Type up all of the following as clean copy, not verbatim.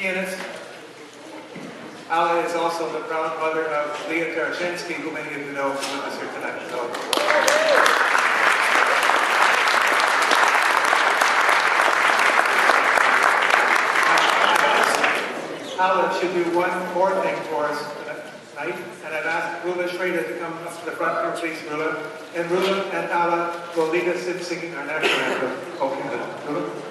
pianist. Alla is also the proud mother of Leah Tarashensky, who many of you know from with us here tonight. So, Alla should do one more thing for us tonight, and I've asked Rula Schrader to come up to the front here, please, Rula. And Rula and Alla will lead us in singing our national anthem. Okay, Rula.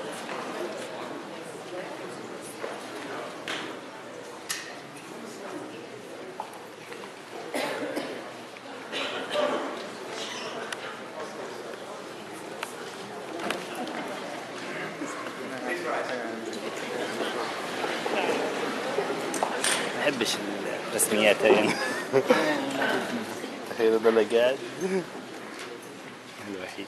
ما بحبش الرسميات هاي تخيل ضل قاعد الوحيد.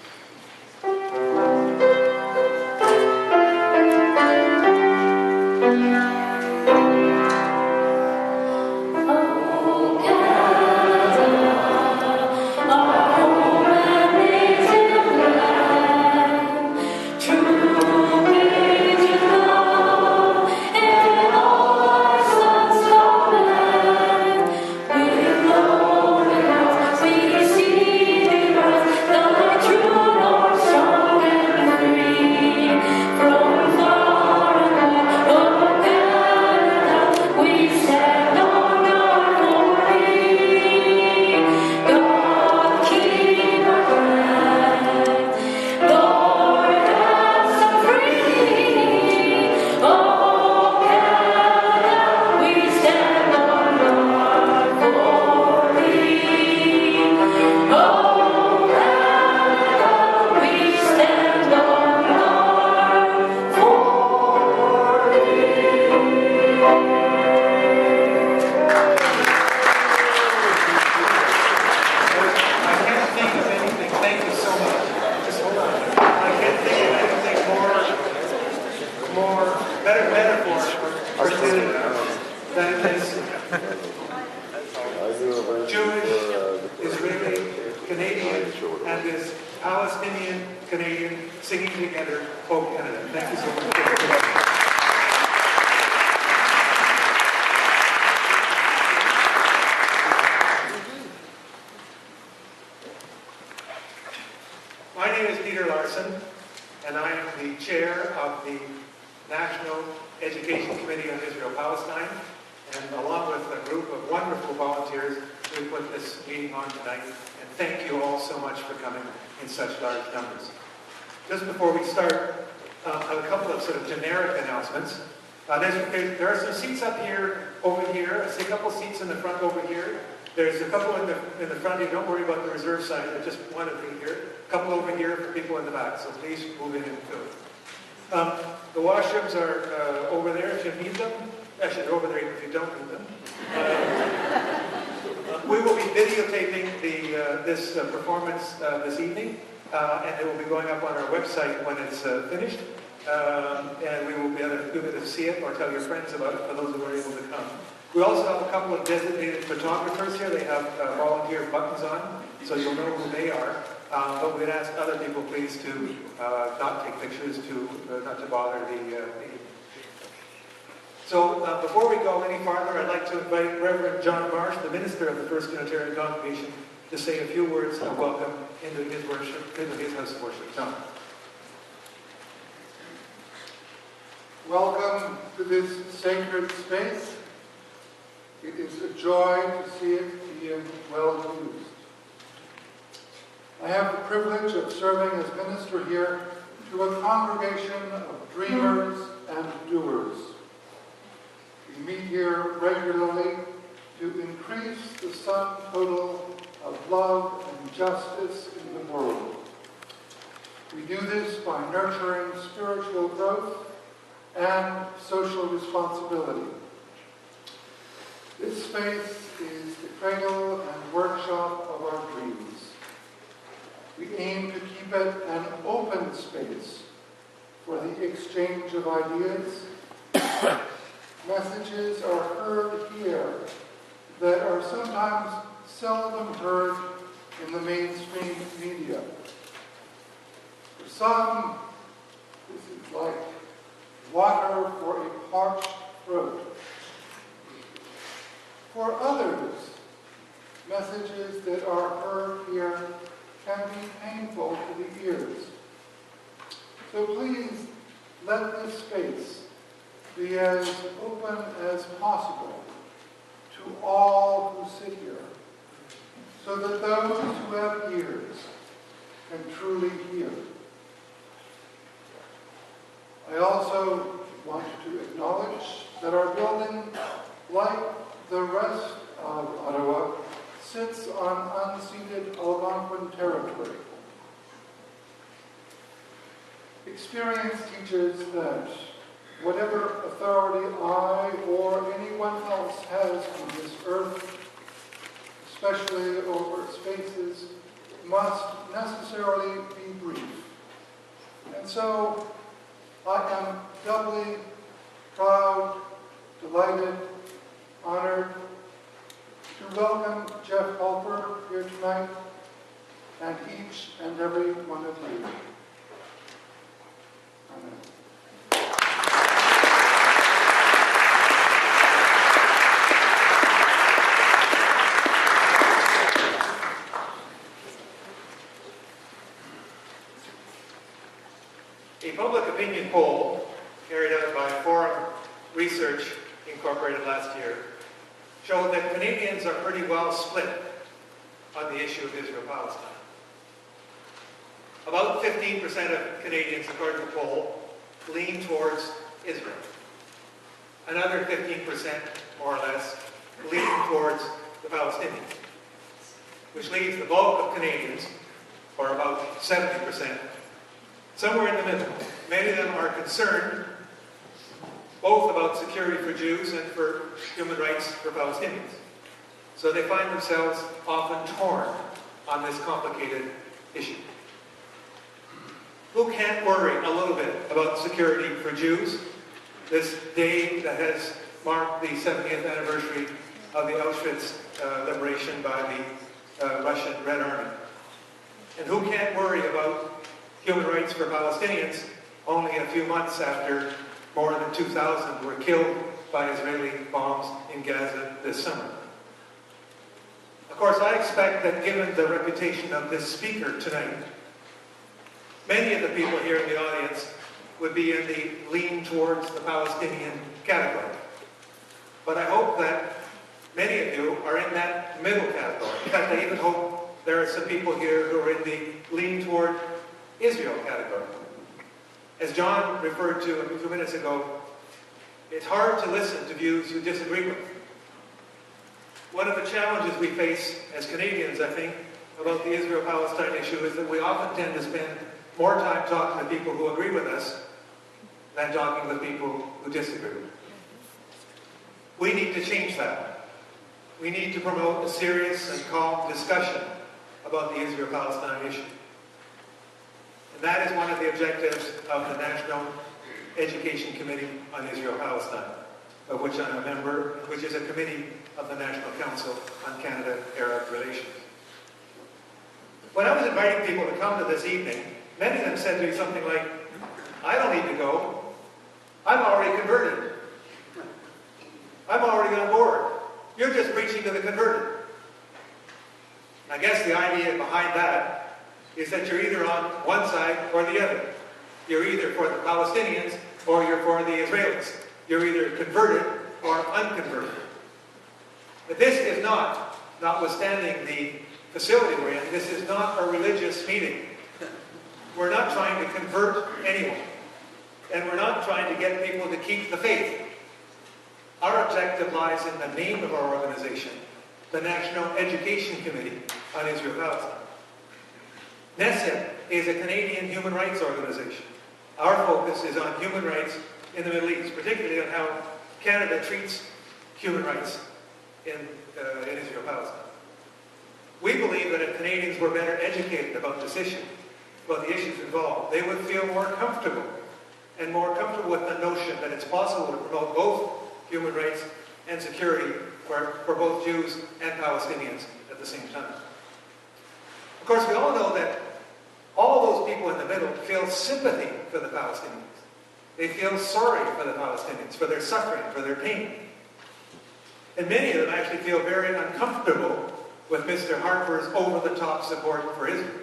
My name is Peter Larson, and I am the chair of the National Education Committee on Israel-Palestine, and along with a group of wonderful volunteers, we put this meeting on tonight, and thank you all so much for coming in such large numbers. Just before we start, I have a couple of sort of generic announcements. There are some seats up here, over here. I see a couple seats in the front over here. There's a couple in the front here. Don't worry about the reserve side. There's just one of them here. A couple over here for people in the back. So please move in and fill. The washrooms are over there if you need them. Actually, they're over there if you don't need them. We will be videotaping this performance this evening, and it will be going up on our website when it's finished. And we will be able to see it or tell your friends about it for those who are able to come. We also have a couple of designated photographers here. They have volunteer buttons on, so you'll know who they are. But we'd ask other people, please, to not take pictures, not to bother the. So before we go any farther, I'd like to invite Reverend John Marsh, the minister of the First Unitarian Congregation, to say a few words of welcome into his worship, into his house of worship. John. Welcome to this sacred space. It is a joy to see it being well used. I have the privilege of serving as minister here to a congregation of dreamers and doers. We meet here regularly to increase the sum total of love and justice in the world. We do this by nurturing spiritual growth and social responsibility. This space is the cradle and workshop of our dreams. We aim to keep it an open space for the exchange of ideas. Messages are heard here that are sometimes seldom heard in the mainstream media. For some, this is like water for a parched throat. For others, messages that are heard here can be painful to the ears. So please let this space be as open as possible to all who sit here, so that those who have ears can truly hear. I also want to acknowledge that our building, like the rest of Ottawa, sits on unceded Algonquin territory. Experience teaches that whatever authority I or anyone else has on this earth, especially over spaces, must necessarily be brief. And so I am doubly proud, delighted, honored to welcome Jeff Halper here tonight, and each and every one of you. Amen. A public opinion poll carried out by Forum Research Incorporated last year showed that Canadians are pretty well split on the issue of Israel-Palestine. About 15% of Canadians, according to the poll, lean towards Israel. Another 15%, more or less, lean towards the Palestinians, which leaves the bulk of Canadians, or about 70%, somewhere in the middle. Many of them are concerned both about security for Jews and for human rights for Palestinians. So they find themselves often torn on this complicated issue. Who can't worry a little bit about security for Jews, this day that has marked the 70th anniversary of the Auschwitz liberation by the Russian Red Army? And who can't worry about human rights for Palestinians only a few months after more than 2,000 were killed by Israeli bombs in Gaza this summer? Of course, I expect that given the reputation of this speaker tonight, many of the people here in the audience would be in the lean towards the Palestinian category. But I hope that many of you are in that middle category. In fact, I even hope there are some people here who are in the lean toward Israel category. As John referred to a few minutes ago, it's hard to listen to views you disagree with. One of the challenges we face as Canadians, I think, about the Israel-Palestine issue is that we often tend to spend more time talking to people who agree with us than talking with people who disagree. We need to change that. We need to promote a serious and calm discussion about the Israel-Palestine issue. And that is one of the objectives of the National Education Committee on Israel-Palestine, of which I'm a member, which is a committee of the National Council on Canada-Arab Relations. When I was inviting people to come to this evening, many of them said to me something like, "I don't need to go. I'm already converted. I'm already on board. You're just preaching to the converted." I guess the idea behind that is that you're either on one side or the other. You're either for the Palestinians or you're for the Israelis. You're either converted or unconverted. But this is not, notwithstanding the facility we're in, this is not a religious meeting. We're not trying to convert anyone. And we're not trying to get people to keep the faith. Our objective lies in the name of our organization, the National Education Committee on Israel-Palestine. NECIP is a Canadian human rights organization. Our focus is on human rights in the Middle East, particularly on how Canada treats human rights in Israel-Palestine. We believe that if Canadians were better educated about this issue, about the issues involved, they would feel more comfortable with the notion that it's possible to promote both human rights and security for both Jews and Palestinians at the same time. Of course, we all know that all those people in the middle feel sympathy for the Palestinians. They feel sorry for the Palestinians, for their suffering, for their pain. And many of them actually feel very uncomfortable with Mr. Harper's over-the-top support for Israel.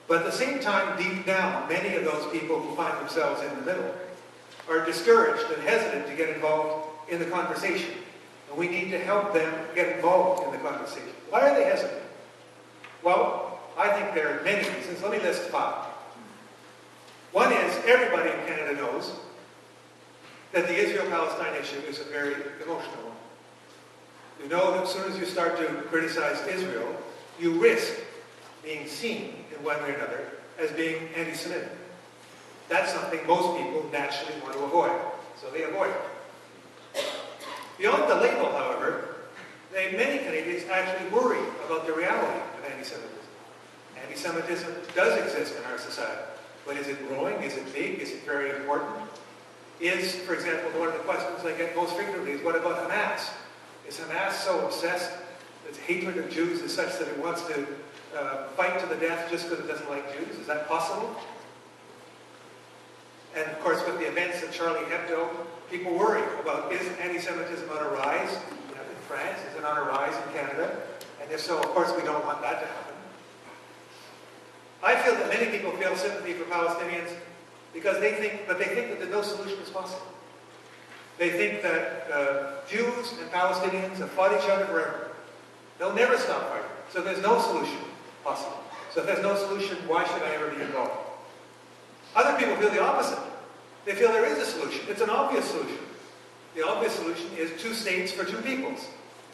But at the same time, deep down, many of those people who find themselves in the middle are discouraged and hesitant to get involved in the conversation. And we need to help them get involved in the conversation. Why are they hesitant? Well, I think there are many reasons. Let me list 5. One is, everybody in Canada knows that the Israel-Palestine issue is a very emotional one. You know that as soon as you start to criticize Israel, you risk being seen in one way or another as being anti-Semitic. That's something most people naturally want to avoid, so they avoid it. Beyond the label, however, many Canadians actually worry about the reality of anti-Semitism. Anti-Semitism does exist in our society, but is it growing? Is it big? Is it very important? Is, for example, one of the questions I get most frequently is, what about Hamas? Is Hamas so obsessed, its hatred of Jews is such that it wants to fight to the death just because it doesn't like Jews? Is that possible? And of course, with the events of Charlie Hebdo, people worry about, is anti-Semitism on a rise in France? Is it on a rise in Canada? And if so, of course, we don't want that to happen. I feel that many people feel sympathy for Palestinians because they think that no solution is possible. They think that Jews and Palestinians have fought each other forever. They'll never stop fighting. So there's no solution possible. So if there's no solution, why should I ever be involved? Other people feel the opposite. They feel there is a solution. It's an obvious solution. The obvious solution is 2 states for 2 peoples.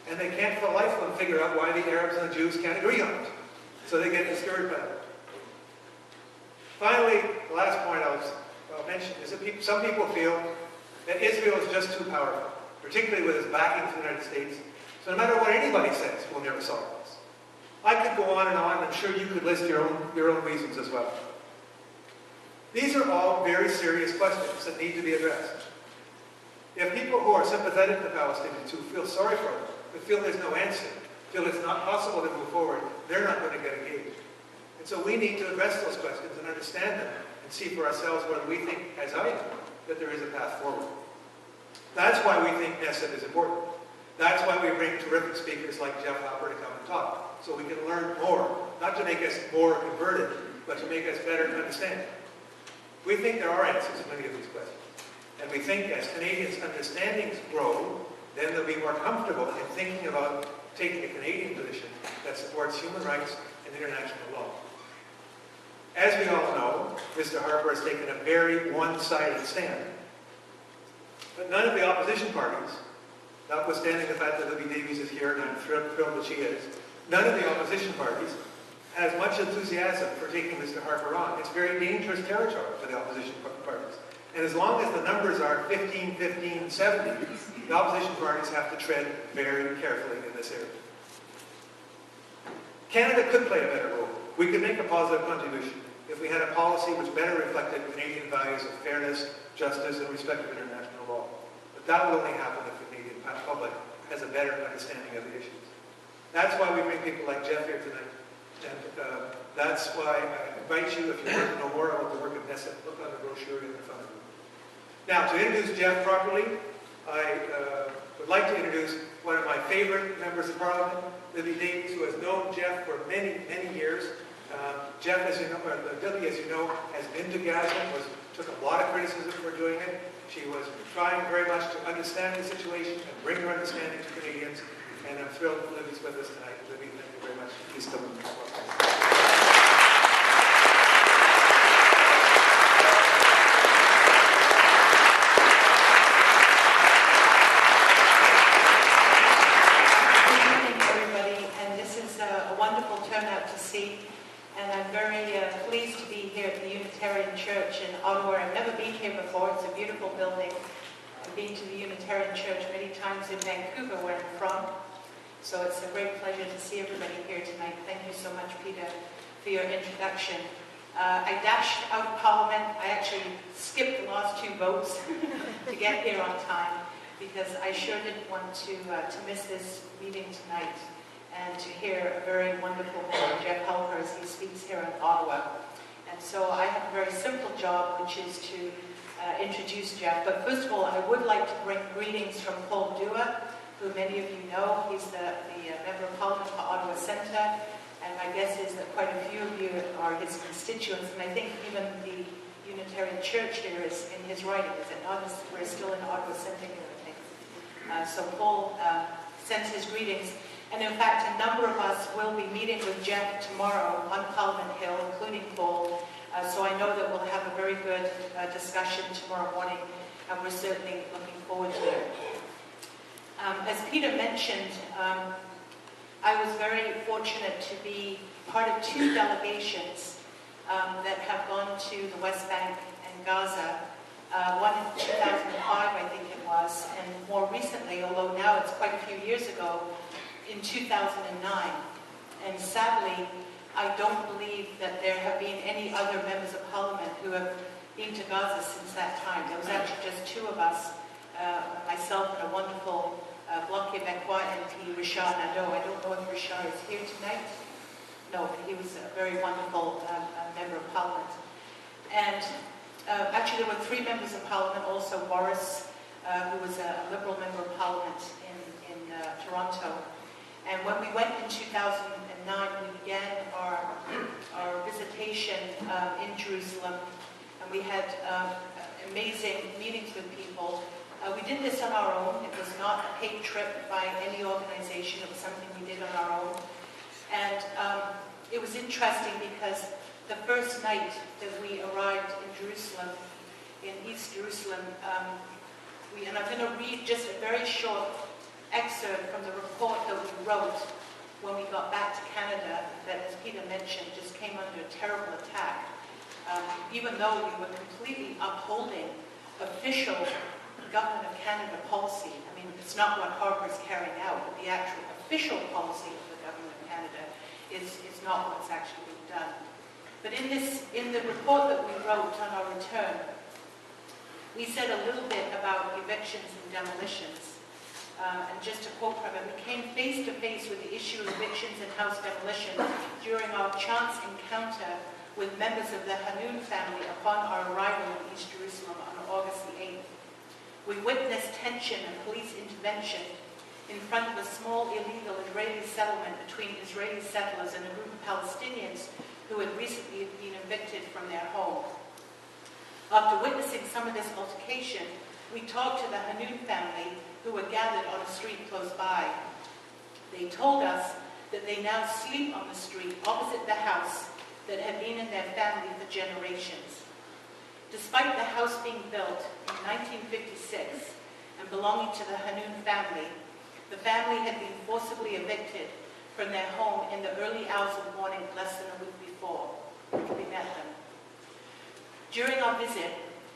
And they can't for life of them figure out why the Arabs and the Jews can't agree on it. So they get discouraged by it. Finally, the last point I'll mention is that some people feel that Israel is just too powerful, particularly with its backing from the United States. So no matter what anybody says, we'll never solve this. I could go on, and I'm sure you could list your own reasons as well. These are all very serious questions that need to be addressed. If people who are sympathetic to Palestinians, who feel sorry for them, who feel there's no answer, feel it's not possible to move forward, they're not going to get engaged. And so we need to address those questions and understand them and see for ourselves whether we think, as I do, that there is a path forward. That's why we think NECIP is important. That's why we bring terrific speakers like Jeff Halper to come and talk, so we can learn more, not to make us more converted, but to make us better understand. We think there are answers to many of these questions. And we think as Canadians' understandings grow, then they'll be more comfortable in thinking about taking a Canadian position that supports human rights and international law. As we all know, Mr. Harper has taken a very one-sided stand. But none of the opposition parties, notwithstanding the fact that Libby Davies is here, and I'm thrilled that she is, none of the opposition parties has much enthusiasm for taking Mr. Harper on. It's very dangerous territory for the opposition parties. And as long as the numbers are 15, 15, 70, the opposition parties have to tread very carefully in this area. Canada could play a better role. We could make a positive contribution if we had a policy which better reflected Canadian values of fairness, justice, and respect for international law. But that will only happen if the Canadian public has a better understanding of the issues. That's why we bring people like Jeff here tonight. And that's why I invite you, if you want to know more about the work of NECIP, look on the brochure in front of you. Now, to introduce Jeff properly, I would like to introduce one of my favorite members of Parliament, Libby Davies, who has known Jeff for many, many years. Jeff, as you know, Libby, as you know, has been to Gaza, took a lot of criticism for doing it. She was trying very much to understand the situation and bring her understanding to Canadians. And I'm thrilled that Libby's with us tonight. Libby, thank you very much. Please come and welcome. And I'm very pleased to be here at the Unitarian Church in Ottawa. I've never been here before. It's a beautiful building. I've been to the Unitarian Church many times in Vancouver, where I'm from. So it's a great pleasure to see everybody here tonight. Thank you so much, Peter, for your introduction. I dashed out of Parliament. I actually skipped the last 2 votes to get here on time because I sure didn't want to miss this meeting tonight and to hear a very wonderful man, Jeff Halper, as he speaks here in Ottawa. And so I have a very simple job, which is to introduce Jeff. But first of all, I would like to bring greetings from Paul Dua, who many of you know. He's the Member of Parliament for Ottawa Centre, and my guess is that quite a few of you are his constituents, and I think even the Unitarian Church here is in his writing, is it not? We're still in Ottawa Centre here, I think. So Paul sends his greetings, and in fact a number of us will be meeting with Jeff tomorrow on Parliament Hill, including Paul, so I know that we'll have a very good discussion tomorrow morning, and we're certainly looking forward to it. As Peter mentioned, I was very fortunate to be part of two delegations that have gone to the West Bank and Gaza, one in 2005, I think it was, and more recently, although now it's quite a few years ago, in 2009. And sadly, I don't believe that there have been any other members of Parliament who have been to Gaza since that time. There was actually just two of us, myself and a wonderful Bloc Québécois MP, Richard Nadeau. I don't know if Richard is here tonight. No, but he was a very wonderful member of Parliament. And actually there were three members of Parliament, also Boris, who was a Liberal member of Parliament in Toronto. And when we went in 2009, we began our visitation in Jerusalem, and we had amazing meetings with people. We did this on our own. It was not a paid trip by any organization. It was something we did on our own. And it was interesting because the first night that we arrived in Jerusalem, in East Jerusalem, and I'm going to read just a very short excerpt from the report that we wrote when we got back to Canada, that, as Peter mentioned, just came under a terrible attack. Even though we were completely upholding official Government of Canada policy. I mean, it's not what Halper is carrying out, but the actual official policy of the Government of Canada is not what's actually being done. But in the report that we wrote on our return, we said a little bit about evictions and demolitions. And just to quote from it, we came face to face with the issue of evictions and house demolition during our chance encounter with members of the Hanoun family upon our arrival in East Jerusalem on August the 8th. We witnessed tension and police intervention in front of a small illegal Israeli settlement between Israeli settlers and a group of Palestinians who had recently been evicted from their home. After witnessing some of this altercation, we talked to the Hanoun family who were gathered on a street close by. They told us that they now sleep on the street opposite the house that had been in their family for generations. Despite the house being built in 1956 and belonging to the Hanoun family, the family had been forcibly evicted from their home in the early hours of the morning less than a week before. We met them. During our visit,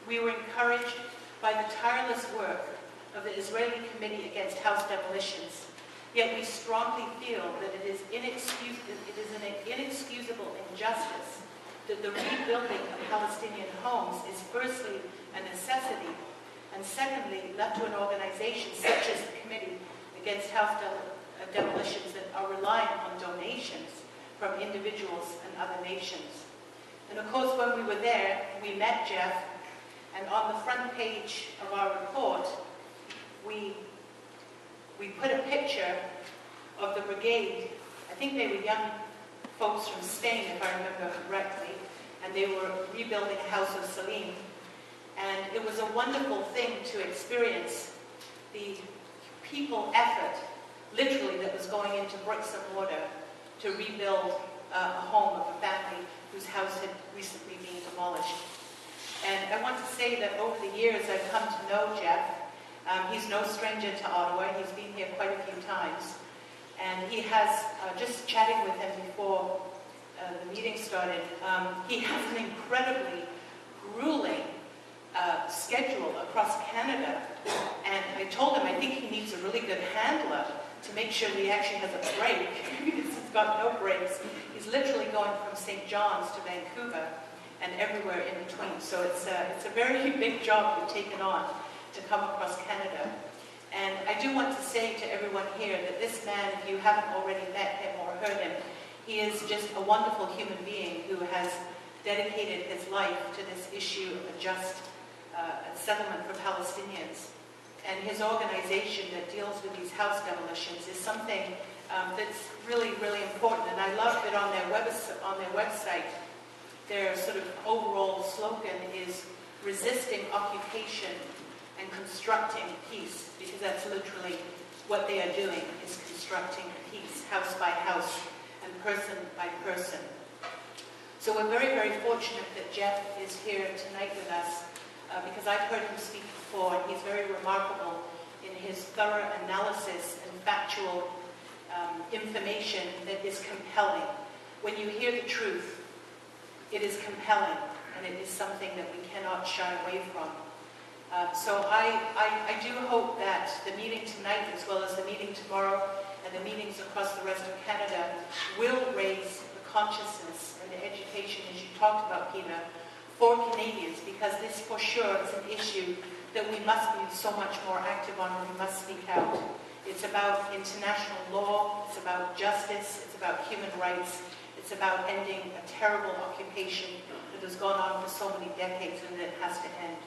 we were encouraged by the tireless work of the Israeli Committee Against House Demolitions, yet we strongly feel that it is an inexcusable injustice that the rebuilding of Palestinian homes is firstly a necessity, and secondly left to an organization such as the Committee Against House Demolitions that are relying on donations from individuals and other nations. And of course, when we were there, we met Jeff, and on the front page of our report, we put a picture of the brigade. I think they were young folks from Spain, if I remember correctly, and they were rebuilding a house of Salim. And it was a wonderful thing to experience the people effort, literally, that was going into bricks and mortar to rebuild a home of a family whose house had recently been demolished. And I want to say that over the years I've come to know Jeff. He's no stranger to Ottawa. He's been here quite a few times. And he has, just chatting with him before the meeting started, he has an incredibly grueling schedule across Canada. And I told him I think he needs a really good handler to make sure that he actually has a break, because he's got no breaks. He's literally going from St. John's to Vancouver and everywhere in between. So it's a very big job we've taken on to come across Canada. And I do want to say to everyone here that this man, if you haven't already met him or heard him, he is just a wonderful human being who has dedicated his life to this issue of a just a settlement for Palestinians. And his organization that deals with these house demolitions is something that's really, really important. And I love that on their website, their sort of overall slogan is resisting occupation and constructing peace, because that's literally what they are doing, is constructing peace, house by house and person by person. So we're very, very fortunate that Jeff is here tonight with us, because I've heard him speak before, and he's very remarkable in his thorough analysis and factual information that is compelling. When you hear the truth, it is compelling, and it is something that we cannot shy away from. So I do hope that the meeting tonight, as well as the meeting tomorrow, and the meetings across the rest of Canada, will raise the consciousness and the education, as you talked about, Peter, for Canadians, because this for sure is an issue that we must be so much more active on, and we must speak out. It's about international law, it's about justice, it's about human rights, it's about ending a terrible occupation that has gone on for so many decades and that has to end.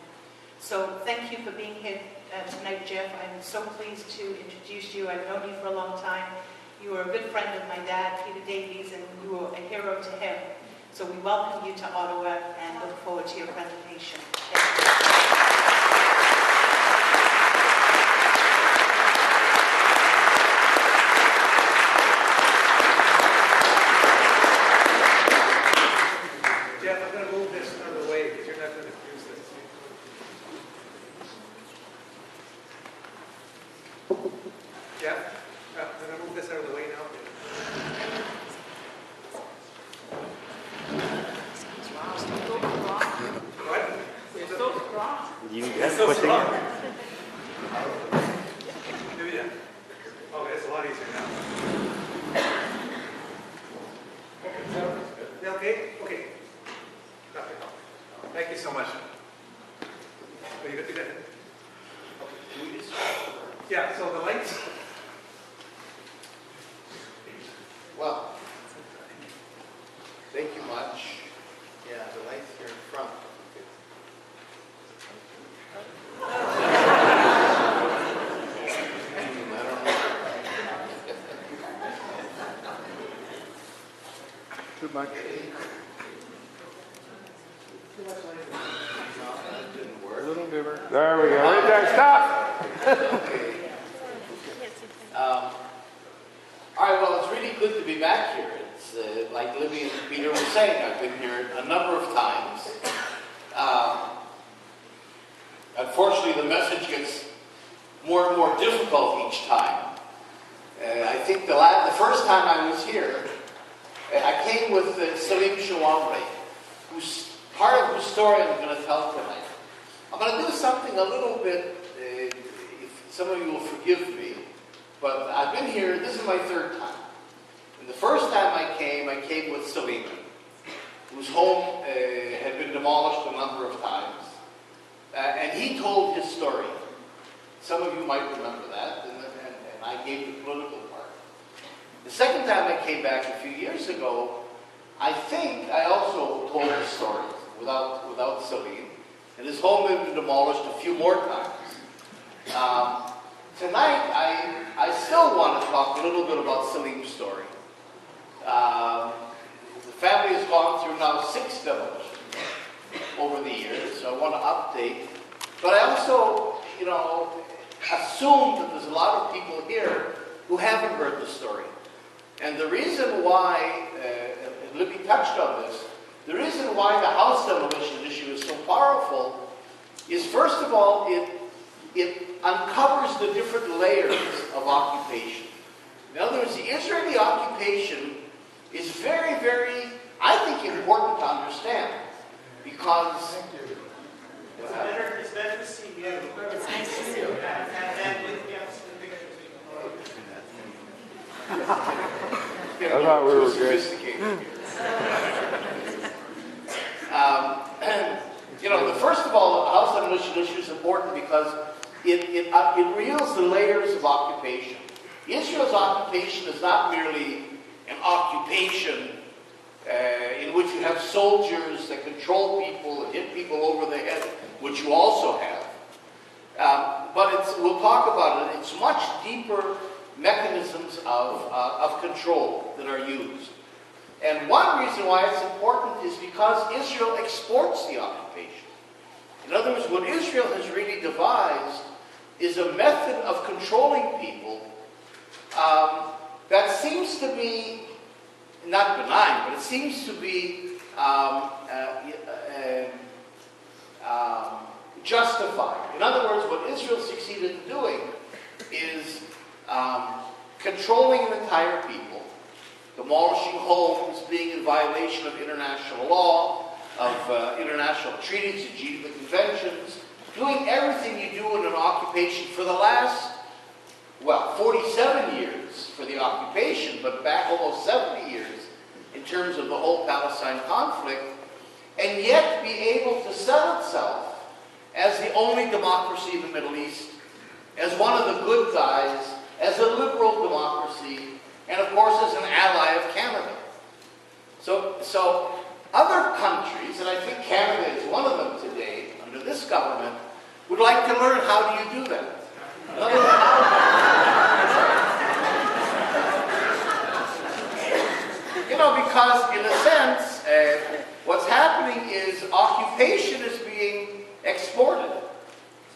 So thank you for being here tonight, Jeff. I'm so pleased to introduce you. I've known you for a long time. You were a good friend of my dad, Peter Davies, and you were a hero to him. So we welcome you to Ottawa and look forward to your presentation. Thank you. Jeff, I'm going to move this out of the way because you're not going to use this. Jeff, I'm going to move this out of the way now. What? You're so strong. You It's so strong. Yeah. Oh, it's a lot easier now. Yeah, okay? Okay. Okay. Thank you so much. Oh, you got it? Yeah, so the lights. Well, thank you much. Yeah, the lights here in front. I don't know. Too much. No, that didn't work. A little dimmer. There we go. Right there. Stop. Okay. All right, well, it's really good to be back here. It's like Libby and Peter were saying, I've been here a number of times. Unfortunately, the message gets more and more difficult each time. I think the first time I was here, I came with Salim Shawamri, part of whose story I'm going to tell tonight. I'm going to do something a little bit, if some of you will forgive me, but I've been here, this is my third time. And the first time I came with Salim, whose home had been demolished a number of times. And he told his story. Some of you might remember that, and I gave the political part. The second time I came back a few years ago, I think I also told his story without Salim. And his home had been demolished a few more times. Tonight, I still want to talk a little bit about Salim's story. The family has gone through now 6 demolitions over the years, so I want to update. But I also, assume that there's a lot of people here who haven't heard the story. And the reason why, and Libby touched on this, the reason why the house demolition issue is so powerful is, first of all, it uncovers the different layers of occupation. In other words, the Israeli occupation is very, very, I think, important to understand. Because... It's better to see you. It's nice to see you. And with the pictures. I thought we were good. Sophisticated here. First of all, the house demolition issue is important because it reveals the layers of occupation. Israel's occupation is not merely an occupation in which you have soldiers that control people and hit people over the head which you also have. But we'll talk about it. It's much deeper mechanisms of control that are used. And one reason why it's important is because Israel exports the occupation. In other words, what Israel has really devised is a method of controlling people that seems to be not benign, but it seems to be justified. In other words, what Israel succeeded in doing is controlling an entire people, demolishing homes, being in violation of international law, of international treaties and Geneva Conventions, doing everything you do in an occupation for the last, 47 years for the occupation, but back almost 70 years in terms of the whole Palestine conflict, and yet be able to sell itself as the only democracy in the Middle East, as one of the good guys, as a liberal democracy, and of course as an ally of Canada. So other countries, and I think Canada is one of them today, under this government, would like to learn how do you do that. In other words, because in a sense, what's happening is occupation is being exported.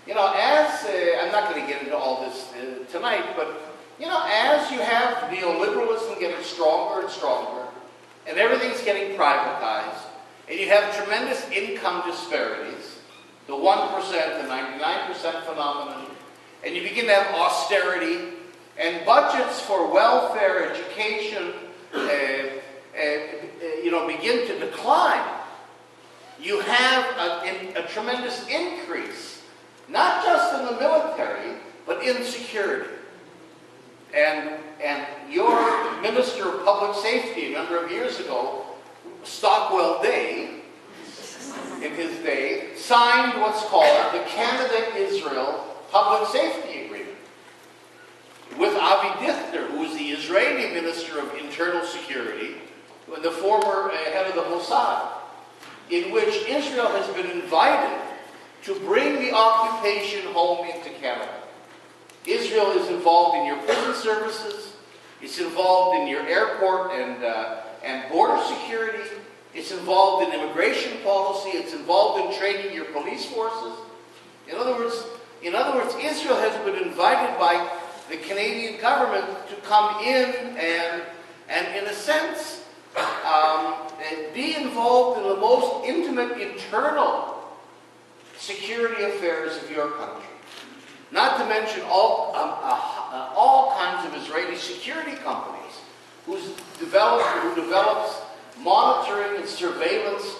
I'm not going to get into all this tonight, but as you have neoliberalism getting stronger and stronger, and everything's getting privatized, and you have tremendous income disparities, the 1%, the 99% phenomenon, and you begin to have austerity, and budgets for welfare, education, begin to decline, you have a tremendous increase, not just in the military, but in security. And your Minister of Public Safety a number of years ago, Stockwell Day, in his day, signed what's called the Canada-Israel Public Safety Agreement with Avi Dichter, who was the Israeli Minister of Internal Security, the former head of the Mossad, in which Israel has been invited to bring the occupation home into Canada. Israel is involved in your prison services, it's involved in your airport and border security, it's involved in immigration policy, it's involved in training your police forces. In other words, Israel has been invited by the Canadian government to come in and in a sense, be involved in the most intimate internal security affairs of your country. Not to mention all kinds of Israeli security companies who develops monitoring and surveillance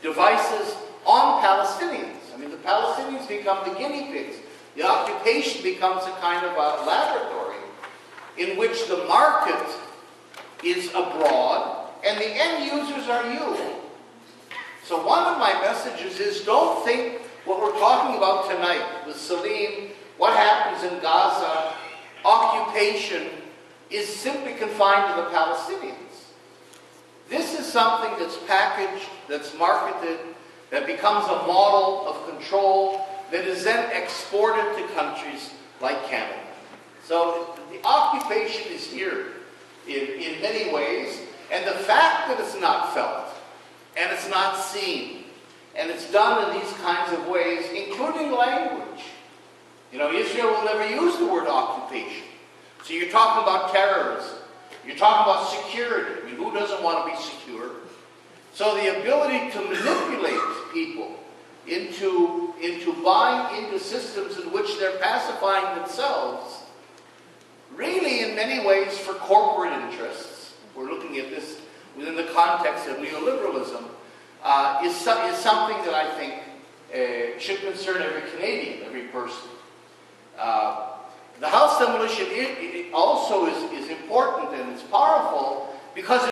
devices on Palestinians. I mean, the Palestinians become the guinea pigs. The occupation becomes a kind of a laboratory in which the market is abroad and the end users are you. So one of my messages is don't think what we're talking about tonight with Salim, what happens in Gaza, occupation, is simply confined to the Palestinians. This is something that's packaged, that's marketed, that becomes a model of control that is then exported to countries like Canada. So the occupation is here in many ways, and the fact that it's not felt, and it's not seen, and it's done in these kinds of ways, including language. Israel will never use the word occupation. So you're talking about terrorism. You're talking about security. I mean, who doesn't want to be secure? So the ability to manipulate people into buying into systems in which they're pacifying themselves, really in many ways for corporate interests, we're looking at this within the context of neoliberalism, is something that I think should concern every Canadian, every person. The house demolition also is important and it's powerful because